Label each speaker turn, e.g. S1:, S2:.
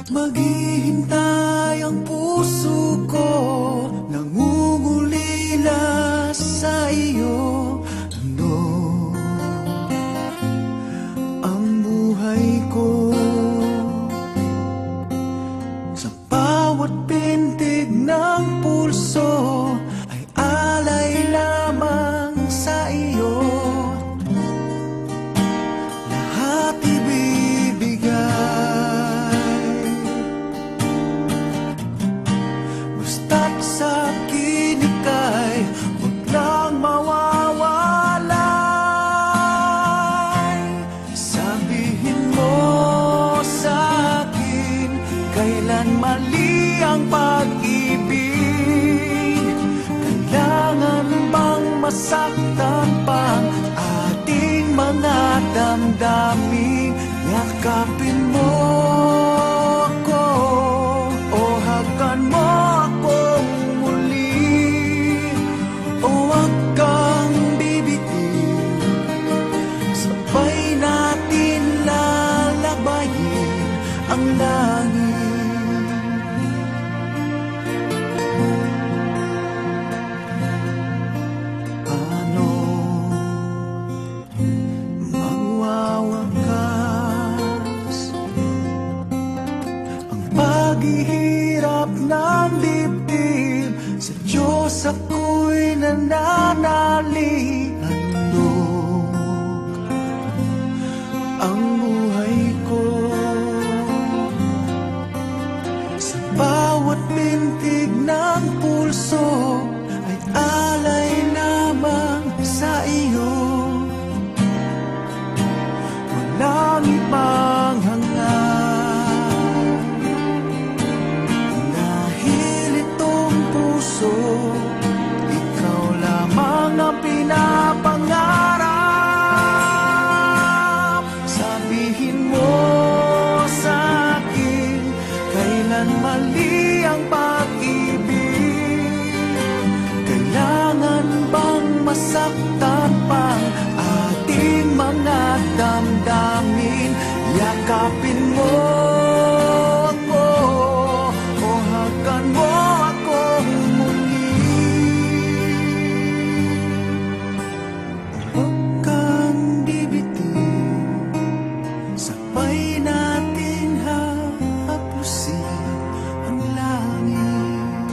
S1: Maghihintay ang puso ko, nangungulila sa iyo. Ano ang buhay ko? Sa bawat pintig ng pulso ay alay lamang sa iyo. Lahat ibibigay, basta't sa akin ika'y huwag lang mawawalay. Sabihin mo sa akin, kailan mali ang pag-ibig? Kailangan bang masaktan pang ating mga damdamin? Yakapin mo ako o hagan mo akong muli, o wag kang bibitiw. Sabay natin lalabayin ang langit. Paano magwawakas ang paghihirap ng dibdib? Sa Diyos ako'y nananalig. Handog ang buhay ko, sa bawat pintig ng pulso ay alay lamang sa iyo. Walang ibang hangad, dahil itong puso, ikaw lamang ang pinapangarap. Sabihin mo sa akin, kailan mali ang pag-ibig? Kailangan bang masaktan pang ating mga damdamin? Yakapin mo ako o hagan mo akong muli, huwag kang bibitiw. Sabay natin hahapusin ang langit.